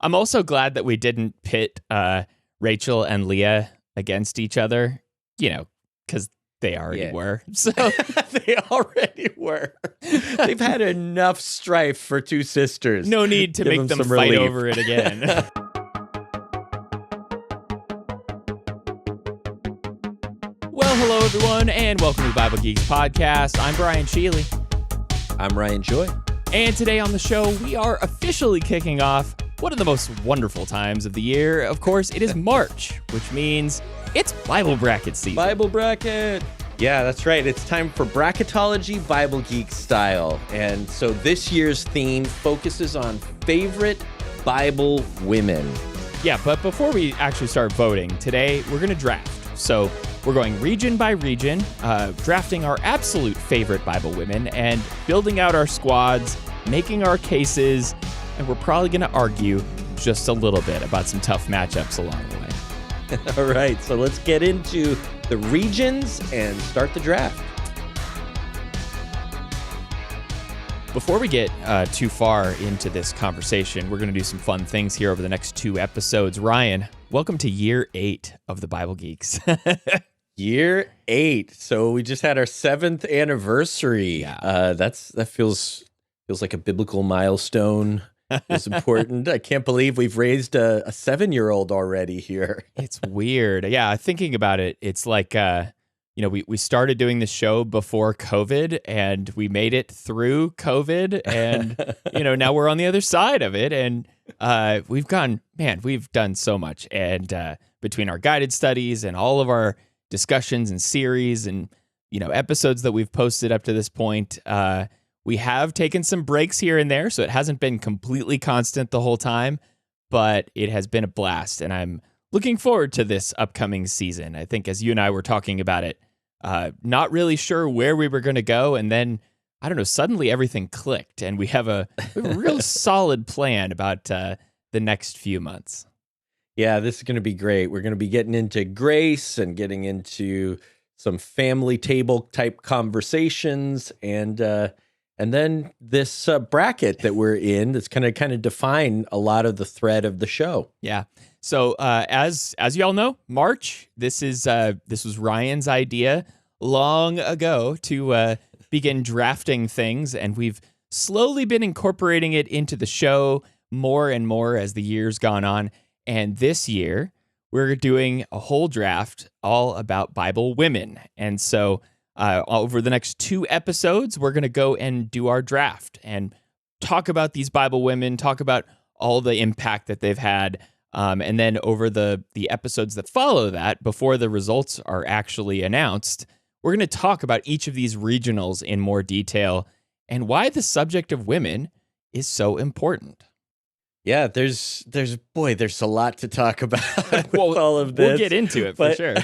I'm also glad that we didn't pit Rachel and Leah against each other, because they already were. So they already were. They've had enough strife for two sisters. No need to make them fight relief. over it again. Well, hello, everyone, and welcome to Bible Geeks Podcast. I'm Brian Sheely. I'm Ryan Joy. And today on the show, we are officially kicking off one of the most wonderful times of the year. Of course, it is March, which means it's Bible Bracket season. Bible Bracket. Yeah, that's right. It's time for Bracketology Bible Geek style. And so this year's theme focuses on favorite Bible women. Yeah, but before we actually start voting, today we're going to draft. So we're going region by region, drafting our absolute favorite Bible women and building out our squads, making our cases, and we're probably going to argue just a little bit about some tough matchups along the way. All right, so let's get into the regions and start the draft. Before we get too far into this conversation, we're going to do some fun things here over the next 2 episodes. Ryan, welcome to year 8 of the Bible Geeks. Year 8. So we just had our 7th anniversary. Yeah. That feels like a biblical milestone. It's important. I can't believe we've raised a 7-year-old already here. It's weird. Yeah, thinking about it, it's like we started doing the show before COVID, and we made it through COVID, and now we're on the other side of it, and we've done so much, and between our guided studies and all of our discussions and series and episodes that we've posted up to this point, we have taken some breaks here and there, so it hasn't been completely constant the whole time, but it has been a blast, and I'm looking forward to this upcoming season. I think as you and I were talking about it, not really sure where we were going to go, and then, I don't know, suddenly everything clicked, and we have a real solid plan about the next few months. Yeah, this is going to be great. We're going to be getting into grace and getting into some family table type conversations, and then this bracket that we're in that's going to kind of define a lot of the thread of the show. Yeah. So as you all know, March, this was Ryan's idea long ago to begin drafting things, and we've slowly been incorporating it into the show more and more as the year's gone on. And this year, we're doing a whole draft all about Bible women. And so over the next 2 episodes, we're going to go and do our draft and talk about these Bible women, talk about all the impact that they've had. And then over the episodes that follow that, before the results are actually announced, we're going to talk about each of these regionals in more detail and why the subject of women is so important. Yeah, there's a lot to talk about with well, all of this. We'll get into it for sure.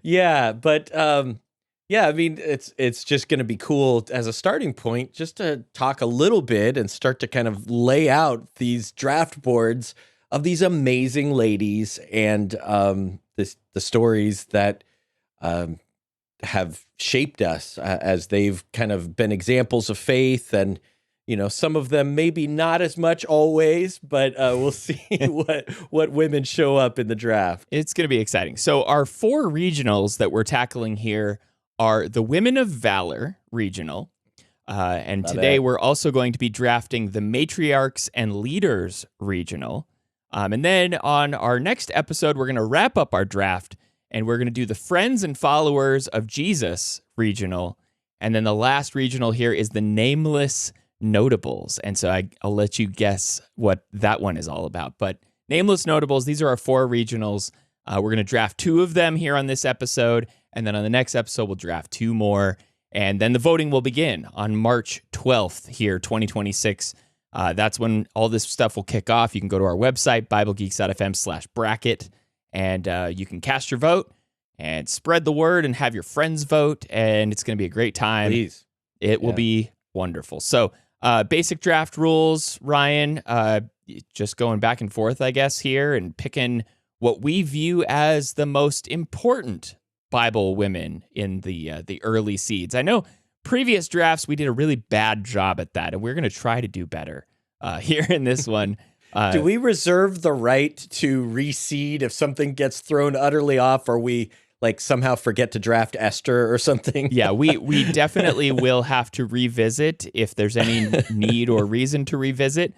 Yeah, but I mean, it's just going to be cool as a starting point just to talk a little bit and start to kind of lay out these draft boards of these amazing ladies and the stories that have shaped us as they've kind of been examples of faith, and some of them maybe not as much always, but we'll see what women show up in the draft. It's going to be exciting. So our 4 regionals that we're tackling here are the Women of Valor regional. And today we're also going to be drafting the Matriarchs and Leaders regional. And then on our next episode, we're going to wrap up our draft, and we're going to do the Friends and Followers of Jesus regional. And then the last regional here is the Nameless Notables. And so I'll let you guess what that one is all about. But Nameless Notables, these are our 4 regionals. We're going to draft 2 of them here on this episode. And then on the next episode, we'll draft 2 more. And then the voting will begin on March 12th here, 2026. That's when all this stuff will kick off. You can go to our website, BibleGeeks.fm/bracket, and you can cast your vote and spread the word and have your friends vote. And it's going to be a great time. Please. It will be wonderful. So basic draft rules, Ryan, just going back and forth, I guess, here and picking what we view as the most important Bible women in the early seeds. I know previous drafts, we did a really bad job at that, and we're going to try to do better here in this one. Do we reserve the right to reseed if something gets thrown utterly off, or we like somehow forget to draft Esther or something? Yeah, we definitely will have to revisit if there's any need or reason to revisit.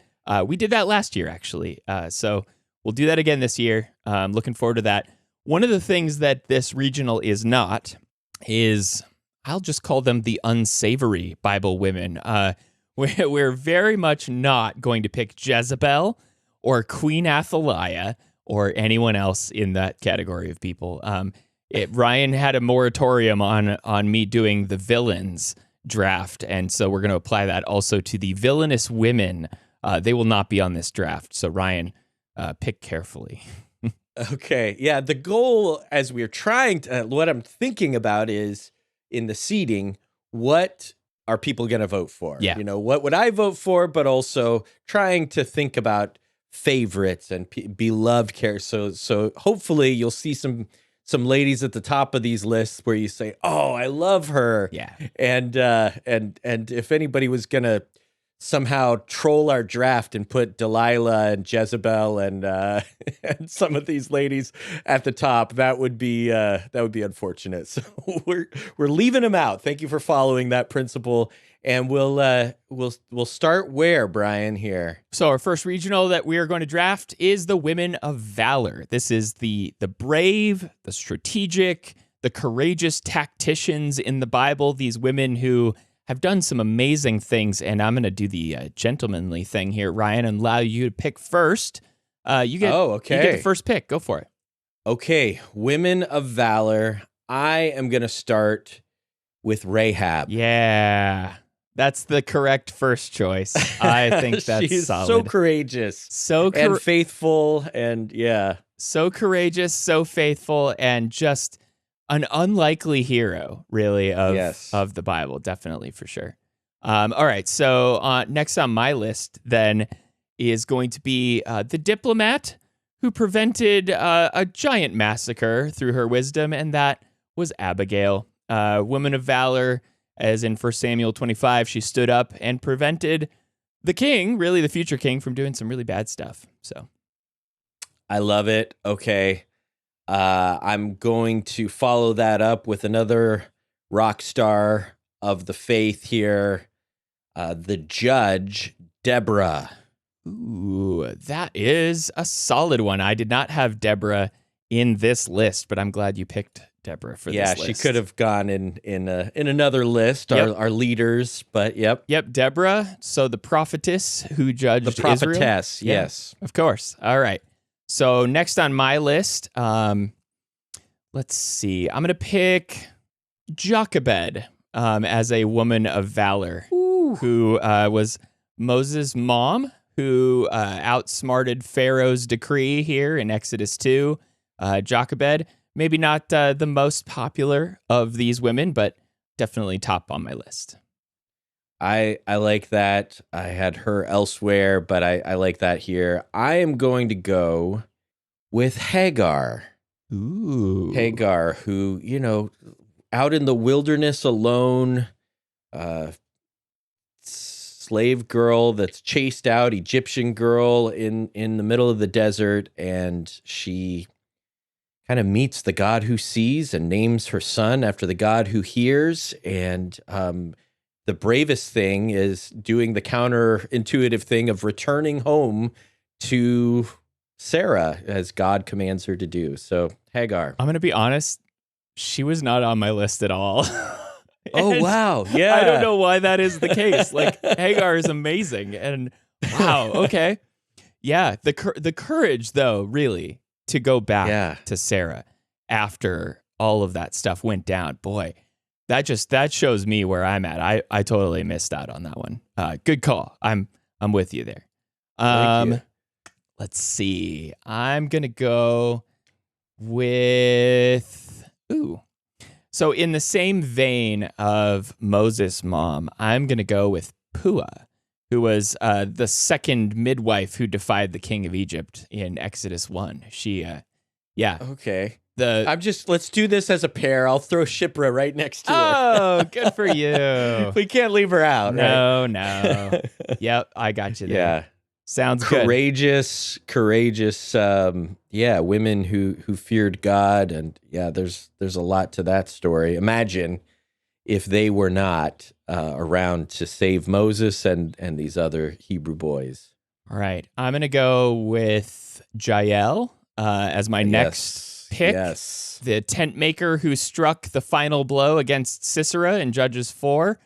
We did that last year, actually. So we'll do that again this year. Looking forward to that. One of the things that this regional is not is, I'll just call them the unsavory Bible women. We're very much not going to pick Jezebel or Queen Athaliah or anyone else in that category of people. Ryan had a moratorium on me doing the villains draft, and so we're going to apply that also to the villainous women. They will not be on this draft. So Ryan, pick carefully. Okay. Yeah. The goal, as we're trying to, what I'm thinking about is in the seeding, what are people going to vote for? Yeah. What would I vote for, but also trying to think about favorites and beloved characters. So hopefully you'll see some ladies at the top of these lists where you say, "Oh, I love her." Yeah. And if anybody was going to somehow troll our draft and put Delilah and Jezebel and and some of these ladies at the top, that would be unfortunate. So we're leaving them out. Thank you for following that principle, and we'll start where, Brian, here. So our first regional that we are going to draft is the Women of Valor. This is the brave, the strategic, the courageous tacticians in the Bible. These women who have done some amazing things, and I'm going to do the gentlemanly thing here, Ryan, and allow you to pick first. You get the first pick. Go for it. Okay, Women of Valor. I am going to start with Rahab. Yeah, that's the correct first choice. I think that's She's solid. So courageous, and faithful, and yeah, so courageous, so faithful, and just an unlikely hero, really, of the Bible, definitely, for sure. All right, so next on my list, then, is going to be the diplomat who prevented a giant massacre through her wisdom, and that was Abigail. Woman of Valor, as in 1 Samuel 25, she stood up and prevented the king, really the future king, from doing some really bad stuff. So, I love it. Okay. I'm going to follow that up with another rock star of the faith here, the judge, Deborah. Ooh, that is a solid one. I did not have Deborah in this list, but I'm glad you picked Deborah for this list. Yeah, she could have gone in another list, our leaders, but yep. Yep, Deborah, so the prophetess who judged Israel. The prophetess, yes. Of course. All right. So next on my list, let's see. I'm going to pick Jochebed as a woman of valor. Ooh. Who was Moses' mom, who outsmarted Pharaoh's decree here in Exodus 2. Jochebed, maybe not the most popular of these women, but definitely top on my list. I like that. I had her elsewhere, but I like that here. I am going to go with Hagar. Ooh. Hagar, who, out in the wilderness alone, slave girl that's chased out, Egyptian girl in the middle of the desert, and she kind of meets the God who sees and names her son after the God who hears. And the bravest thing is doing the counterintuitive thing of returning home to Sarah as God commands her to do. So Hagar. I'm going to be honest. She was not on my list at all. Oh, wow. Yeah. I don't know why that is the case. Like, Hagar is amazing. And wow. Okay. Yeah. The courage, though, really, to go back to Sarah after all of that stuff went down. Boy, that shows me where I'm at. I totally missed out on that one. Good call. I'm with you there. Thank you. Let's see. I'm going to go with So in the same vein of Moses' mom, I'm going to go with Puah, who was the second midwife who defied the king of Egypt in Exodus 1. She, Okay. Let's do this as a pair. I'll throw Shipra right next to her. Oh, good for you. We can't leave her out, No. Yep, I got you there. Yeah. Sounds good. Courageous, women who feared God, and there's a lot to that story. Imagine if they were not around to save Moses and these other Hebrew boys. All right, I'm gonna go with Jael as my next pick. Yes, the tent maker who struck the final blow against Sisera in Judges 4.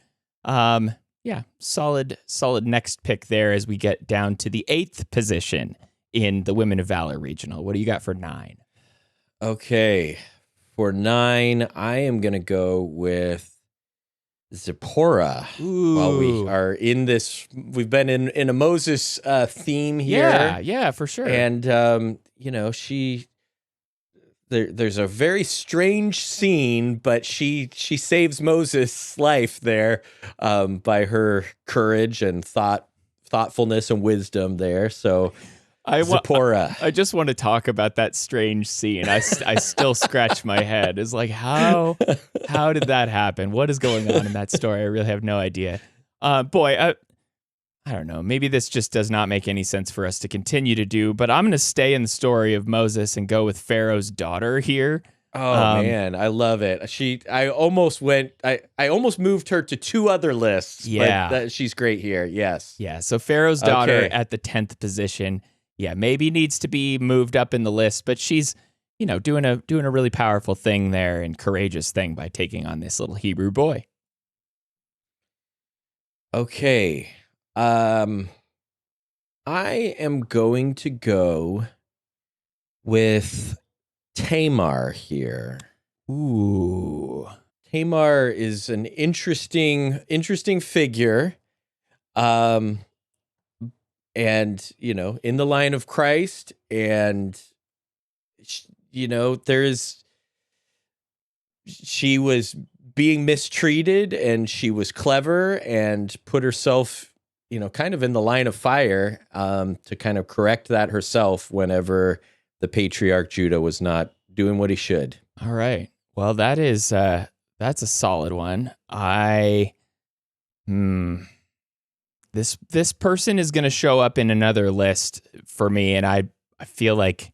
Solid next pick there as we get down to the 8th position in the Women of Valor Regional. What do you got for 9? Okay, for 9, I am going to go with Zipporah. Ooh. While we are in this, we've been in a Moses theme here. Yeah, for sure. And, there's a very strange scene, but she saves Moses' life there by her courage and thoughtfulness and wisdom there. So Zipporah. I just want to talk about that strange scene. I still scratch my head. It's like, how did that happen? What is going on in that story? I really have no idea. I don't know. Maybe this just does not make any sense for us to continue to do, but I'm going to stay in the story of Moses and go with Pharaoh's daughter here. Oh, man, I love it. I almost moved her to 2 other lists. Yeah. But she's great here. Yes. Yeah. So Pharaoh's daughter at the 10th position. Yeah. Maybe needs to be moved up in the list, but she's, doing a really powerful thing there and courageous thing by taking on this little Hebrew boy. Okay. I am going to go with Tamar here. Ooh. Tamar is an interesting figure. And, in the line of Christ, and, she was being mistreated, and she was clever and put herself kind of in the line of fire to kind of correct that herself whenever the patriarch Judah was not doing what he should. All right. Well, that's a solid one. This person is going to show up in another list for me, and I feel like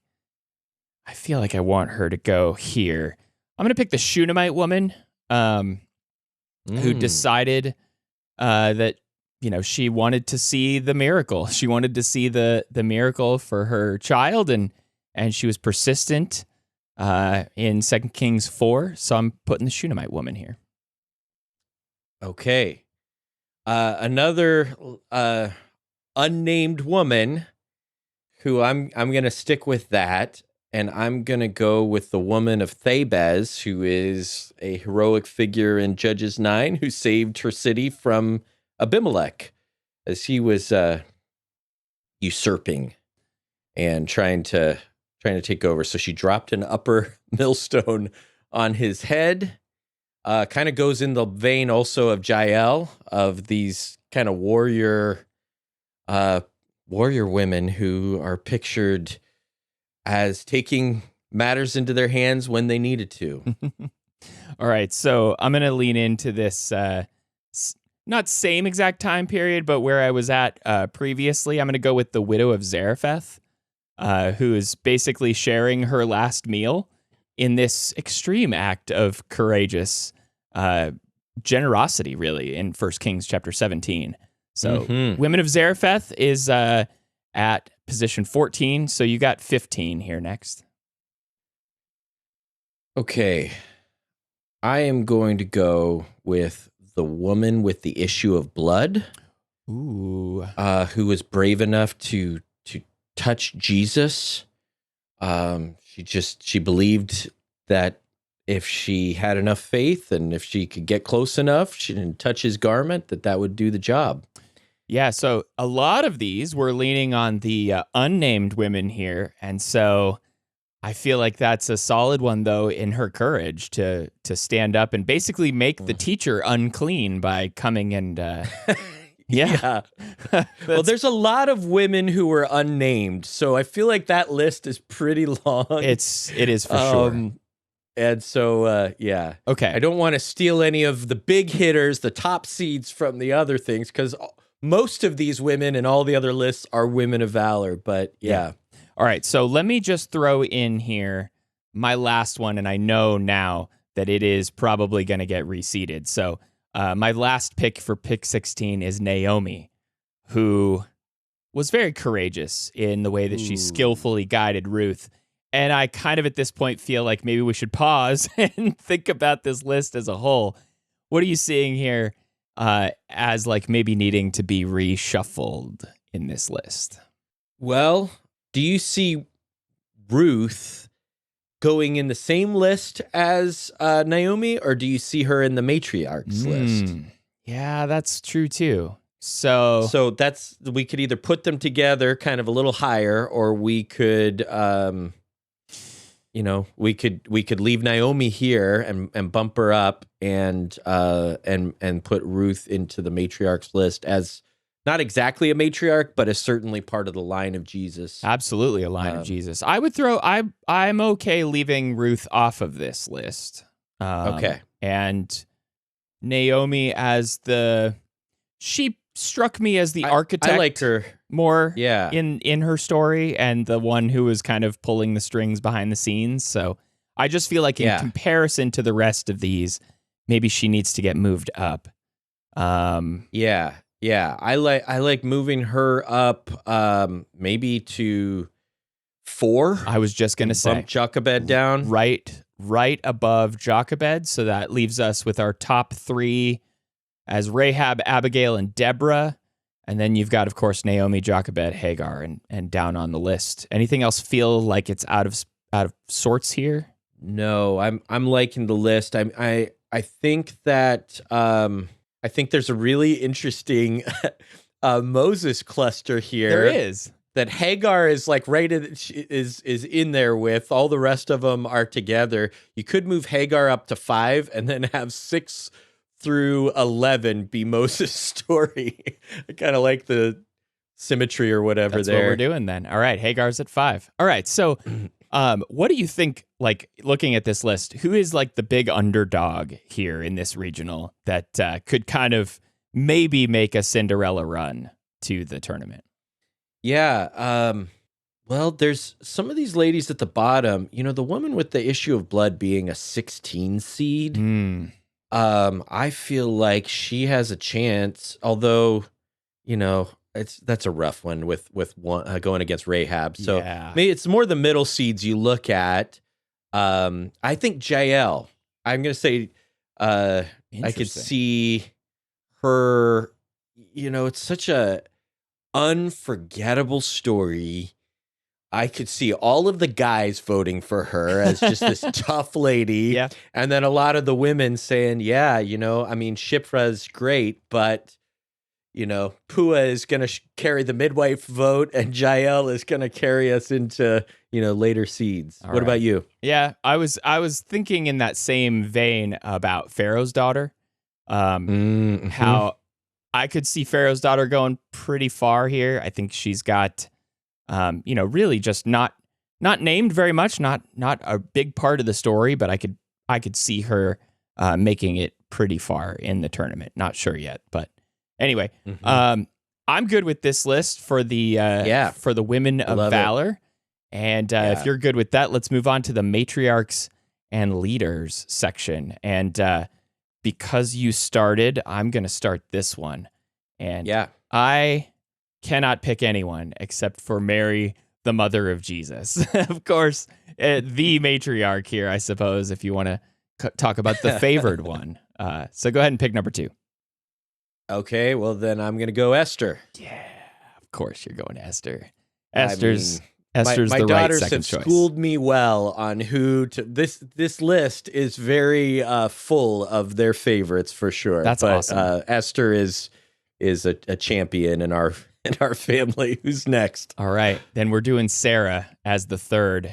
I want her to go here. I'm going to pick the Shunammite woman who decided that she wanted to see the miracle. She wanted to see the miracle for her child, and she was persistent in 2 Kings 4. So I'm putting the Shunammite woman here. Okay. Another unnamed woman who I'm going to stick with that, and I'm going to go with the woman of Thebez, who is a heroic figure in Judges 9 who saved her city from Abimelech as he was usurping and trying to take over. So she dropped an upper millstone on his head. Kind of goes in the vein also of Jael, of these kind of warrior women who are pictured as taking matters into their hands when they needed to. All right, so I'm going to lean into this not same exact time period, but where I was at previously. I'm going to go with the widow of Zarephath, who is basically sharing her last meal in this extreme act of courageous generosity, really, in 1 Kings chapter 17. So Women of Zarephath is at position 14, so you got 15 here next. Okay. I am going to go with the woman with the issue of blood. Ooh. Who was brave enough to touch Jesus. She believed that if she had enough faith and if she could get close enough, she didn't touch his garment, that would do the job. Yeah, so a lot of these were leaning on the unnamed women here, and so I feel like that's a solid one, though, in her courage to stand up and basically make the teacher unclean by coming and yeah. Well, there's a lot of women who were unnamed, so I feel like that list is pretty long. It is for sure. And so, yeah. Okay. I don't want to steal any of the big hitters, the top seeds from the other things, because most of these women and all the other lists are women of valor, but yeah. All right, so let me just throw in here my last one, and I know now that it is probably going to get reseeded. So my last pick for pick 16 is Naomi, who was very courageous in the way that she skillfully guided Ruth. And I kind of at this point feel like maybe we should pause and think about this list as a whole. What are you seeing here as like maybe needing to be reshuffled in this list? Well, do you see Ruth going in the same list as Naomi, or do you see her in the Matriarchs list? Yeah, that's true too. So we could either put them together kind of a little higher, or we could we could leave Naomi here and bump her up and put Ruth into the Matriarchs list as not exactly a matriarch, but is certainly part of the line of Jesus. Absolutely a line of Jesus. I would I'm okay leaving Ruth off of this list. Okay. And Naomi she struck me as the architect. I like her more in her story, and the one who was kind of pulling the strings behind the scenes. So I just feel like in comparison to the rest of these, maybe she needs to get moved up. Yeah, I like moving her up, maybe to 4. I was just gonna say bump Jochebed down right above Jochebed, so that leaves us with our top 3 as Rahab, Abigail, and Deborah, and then you've got, of course, Naomi, Jochebed, Hagar, and down on the list. Anything else feel like it's out of sorts here? No, I'm liking the list. I think that. I think there's a really interesting Moses cluster here. There is. That Hagar is like is in there with. All the rest of them are together. You could move Hagar up to 5 and then have 6 through 11 be Moses' story. I kind of like the symmetry or whatever. That's there. What we're doing then. All right, Hagar's at 5. All right, so what do you think, like, looking at this list, who is like the big underdog here in this regional that could kind of maybe make a Cinderella run to the tournament? Yeah, well, there's some of these ladies at the bottom, the woman with the issue of blood being a 16 seed. I feel like she has a chance, although, that's a rough one with one going against Rahab. So maybe it's more the middle seeds you look at. I think Jael. I'm going to say I could see her. It's such a unforgettable story. I could see all of the guys voting for her as just this tough lady. Yeah. And then a lot of the women saying, Shiphrah's great, but Pua is going to carry the midwife vote, and Jael is going to carry us into, later seeds. What about you? Yeah, I was thinking in that same vein about Pharaoh's daughter. How I could see Pharaoh's daughter going pretty far here. I think she's got really just not named very much, not a big part of the story, but I could see her making it pretty far in the tournament. Not sure yet, but anyway, I'm good with this list for the women of valor. And if you're good with that, let's move on to the matriarchs and leaders section. And because you started, I'm going to start this one. And I cannot pick anyone except for Mary, the mother of Jesus. Of course, the matriarch here, I suppose, if you want to talk about the favored one. So go ahead and pick number 2. Okay, well then I'm going to go Esther. Yeah, of course you're going Esther. Esther's my the right daughters second have choice. Schooled me well on who to. This list is very full of their favorites for sure. But awesome. Esther is a champion in our family. Who's next? All right, then we're doing Sarah as the third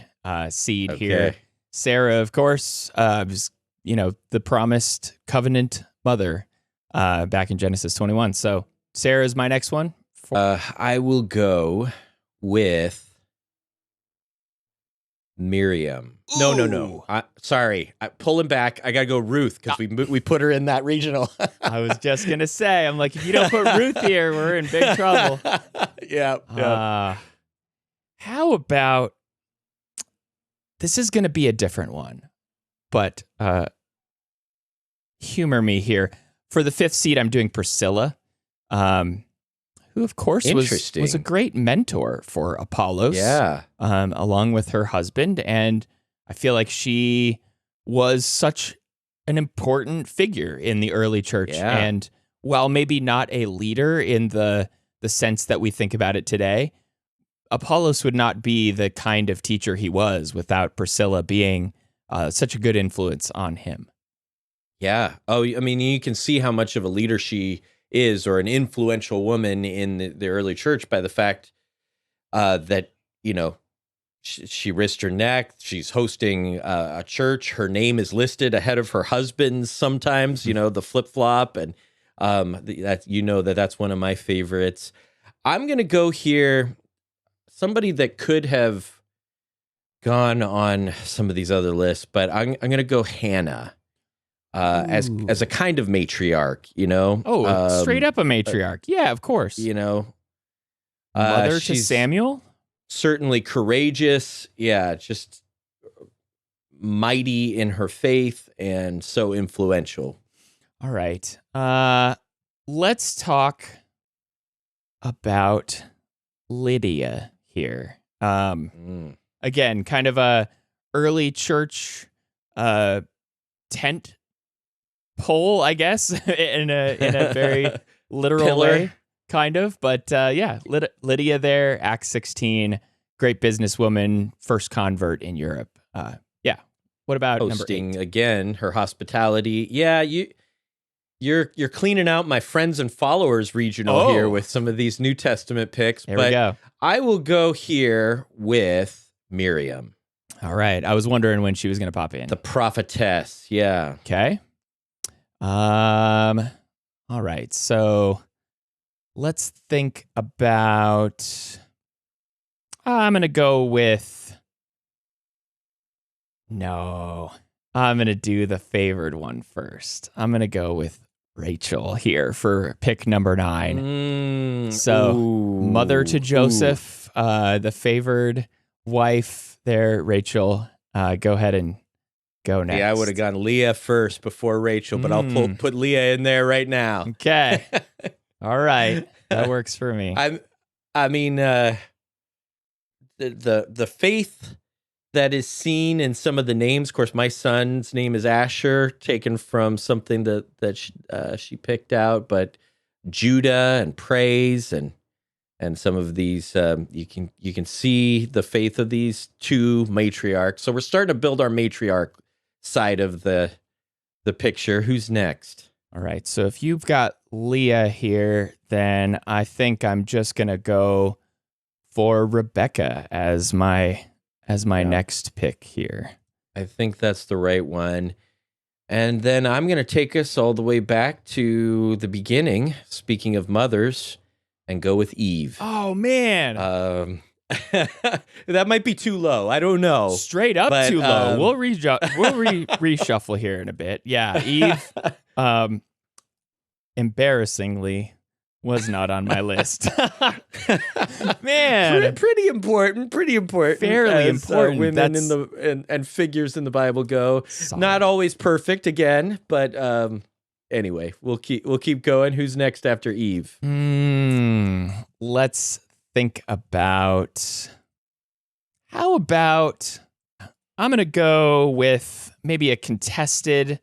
seed here. Sarah, of course, was the promised covenant mother back in Genesis 21. So Sarah is my next one. I will go with Miriam. No. Ooh. Sorry. Pulling back. I got to go Ruth because we put her in that regional. I was just going to say, I'm like, if you don't put Ruth here, we're in big trouble. Yeah. How about, this is going to be a different one, but humor me here. For the 5th seed, I'm doing Priscilla, who, of course, was a great mentor for Apollos, along with her husband. And I feel like she was such an important figure in the early church. Yeah. And while maybe not a leader in the sense that we think about it today, Apollos would not be the kind of teacher he was without Priscilla being such a good influence on him. Yeah. Oh, I mean, you can see how much of a leader she is, or an influential woman in the early church, by the fact that, she risked her neck. She's hosting a church. Her name is listed ahead of her husband's sometimes, the flip-flop. And that's one of my favorites. I'm going to go here. Somebody that could have gone on some of these other lists, but I'm going to go Hannah as a kind of matriarch, Straight up a matriarch. Yeah, of course. Mother to Samuel? Certainly courageous. Yeah, just mighty in her faith and so influential. All right. Let's talk about Lydia here. Again, kind of a early church tent pole, I guess, in a very literal Pillar. way, kind of. But Lydia there, Acts 16, great businesswoman, first convert in Europe. What about hosting number 8? Again, her hospitality. Yeah, you're cleaning out my friends and followers regional here with some of these New Testament picks. There we go. I will go here with Miriam. All right. I was wondering when she was going to pop in. The prophetess. Yeah. Okay. All right. So let's think about. I'm going to go with. No, I'm going to do the favored one first. I'm going to go with Rachel here for pick number 9. Mother to Joseph, the favored wife there, Rachel. Go ahead and go next. Yeah, I would have gone Leah first before Rachel, but I'll put Leah in there right now. Okay. All right. That works for me. I mean, the faith that is seen in some of the names. Of course, my son's name is Asher, taken from something that she picked out. But Judah and praise and some of these, you can see the faith of these 2 matriarchs. So we're starting to build our matriarch side of the picture. Who's next? All right. So if you've got Leah here, then I think I'm just gonna go for Rebecca as my next pick here. I think that's the right one. And then I'm going to take us all the way back to the beginning, speaking of mothers, and go with Eve. Oh, man. That might be too low. I don't know. Straight up too low. We'll reshuffle here in a bit. Yeah, Eve, embarrassingly, was not on my list. Man, pretty important. Fairly important. Women in the and figures in the Bible go. Solid. Not always perfect again, but anyway, we'll keep going. Who's next after Eve? Let's think about. How about I'm gonna go with maybe a contested,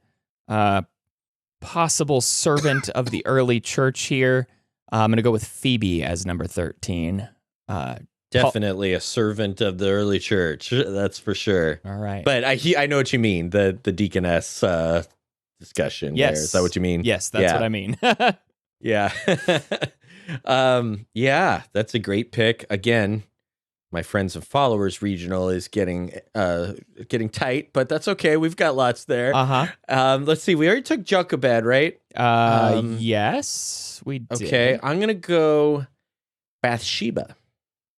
possible servant of the early church here. I'm going to go with Phoebe as number 13. Definitely a servant of the early church. That's for sure. All right. But I know what you mean. The deaconess discussion. Yes. There. Is that what you mean? Yes, that's what I mean. Yeah. Yeah, that's a great pick. Again, my friends and followers regional is getting tight, but that's okay. We've got lots there. Let's see. We already took Jochebed, right? Yes, we did. Okay, I'm gonna go Bathsheba.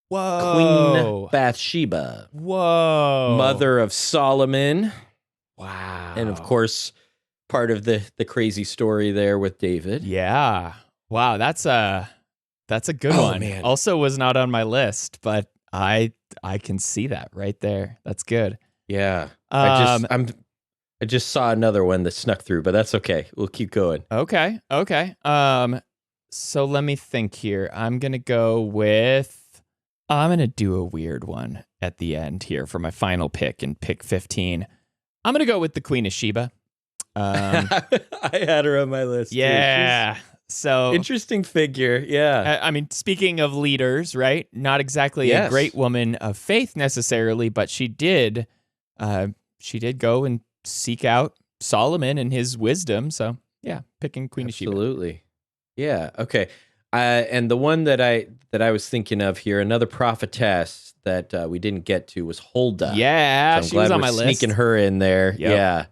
Whoa. Queen Bathsheba. Whoa. Mother of Solomon. Wow. And of course, part of the crazy story there with David. Yeah. Wow, that's a good one. Man. Also was not on my list, but I can see that right there. That's good. Yeah. I just saw another one that snuck through, but that's okay. We'll keep going. Okay. So let me think here. I'm going to do a weird one at the end here for my final pick in pick 15. I'm going to go with the Queen of Sheba. I had her on my list. Yeah. Too. So interesting figure. Yeah. I mean, speaking of leaders, right? Not exactly a great woman of faith necessarily, but she did go and seek out Solomon and his wisdom. So yeah, picking Queen of Sheba. Absolutely. Yeah. Okay. And the one that I was thinking of here, another prophetess that we didn't get to was Huldah. Yeah, so she was on my list. Sneaking her in there. Yep. Yeah.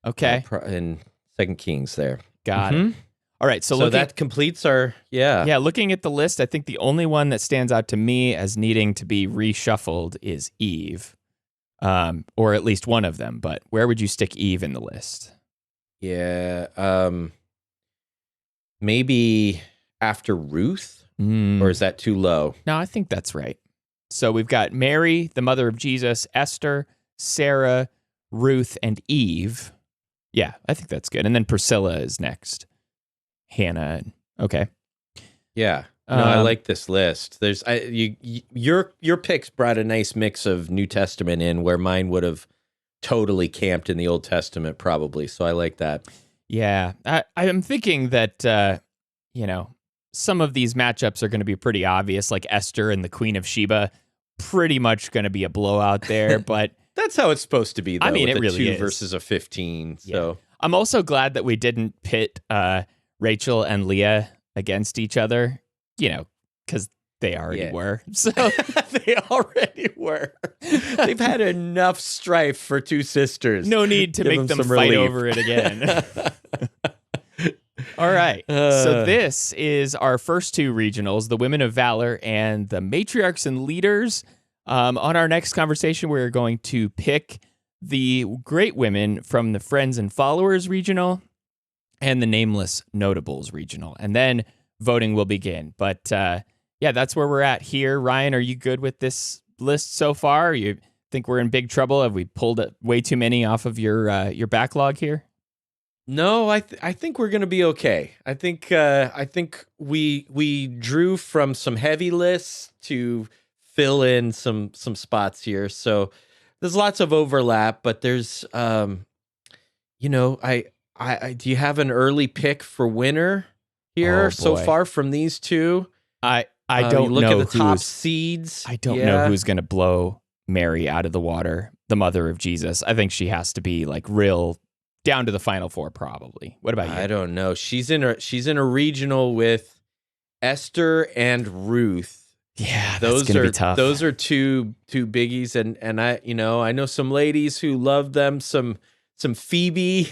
Okay. In 2 Kings there. Got it. All right. So that completes our Yeah. Looking at the list, I think the only one that stands out to me as needing to be reshuffled is Eve, or at least one of them. But where would you stick Eve in the list? Yeah. Maybe after Ruth, or is that too low? No, I think that's right. So we've got Mary, the mother of Jesus, Esther, Sarah, Ruth, and Eve. Yeah, I think that's good. And then Priscilla is next. Hannah. Okay. Yeah. No, I like this list. Your picks brought a nice mix of New Testament in where mine would have totally camped in the Old Testament probably. So I like that. Yeah. I'm thinking that, some of these matchups are going to be pretty obvious, like Esther and the Queen of Sheba, pretty much going to be a blowout there. But that's how it's supposed to be, though. I mean, with it really 2 is. versus a 15. So yeah. I'm also glad that we didn't pit Rachel and Leah against each other, because they already were. So they already were. They've had enough strife for 2 sisters. No need to make them fight over it again. All right. So this is our first 2 regionals, the Women of Valor and the Matriarchs and Leaders. On our next conversation, we're going to pick the great women from the Friends and Followers regional and the Nameless Notables regional. And then voting will begin. But that's where we're at here. Ryan, are you good with this list so far? You think we're in big trouble? Have we pulled way too many off of your backlog here? No, I think we're gonna be okay. I think we drew from some heavy lists to fill in some spots here. So there's lots of overlap, but there's do you have an early pick for winner here so far from these 2? I don't look know at the top seeds. I don't know who's gonna blow Mary out of the water, the mother of Jesus. I think she has to be like real down to the final 4, probably. What about you? I don't know. She's in a regional with Esther and Ruth. Yeah, that's gonna be tough. Those are two biggies, and I know some ladies who love them. Some Phoebe,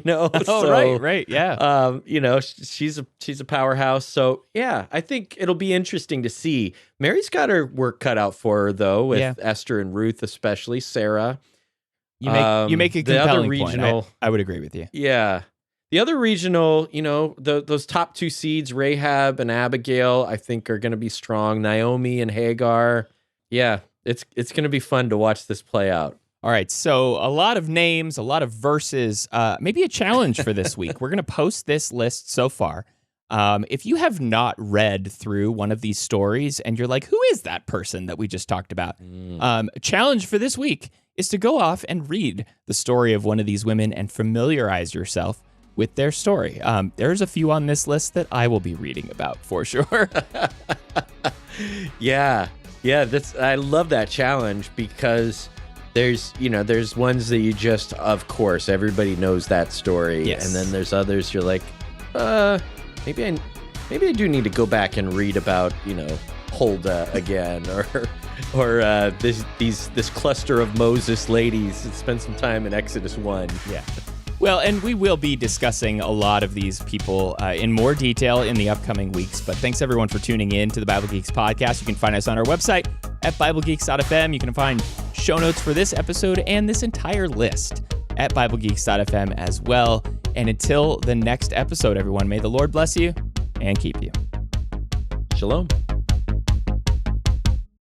right, yeah. She's a powerhouse. So yeah, I think it'll be interesting to see. Mary's got her work cut out for her though, with Esther and Ruth, especially Sarah. You make a compelling point. I would agree with you. Yeah. The other regional, those top 2 seeds, Rahab and Abigail, I think are going to be strong. Naomi and Hagar. Yeah, it's going to be fun to watch this play out. All right, so a lot of names, a lot of verses, maybe a challenge for this week. We're going to post this list so far. If you have not read through one of these stories and you're like, who is that person that we just talked about? A challenge for this week is to go off and read the story of one of these women and familiarize yourself with their story. There's a few on this list that I will be reading about for sure. Yeah, I love that challenge because there's ones that you just, of course, everybody knows that story. Yes. And then there's others you're like, maybe I do need to go back and read about, Huldah again or this cluster of Moses ladies and spend some time in Exodus 1. Yeah. Well, and we will be discussing a lot of these people in more detail in the upcoming weeks. But thanks, everyone, for tuning in to the Bible Geeks podcast. You can find us on our website at BibleGeeks.fm. You can find show notes for this episode and this entire list at BibleGeeks.fm as well. And until the next episode, everyone, may the Lord bless you and keep you. Shalom.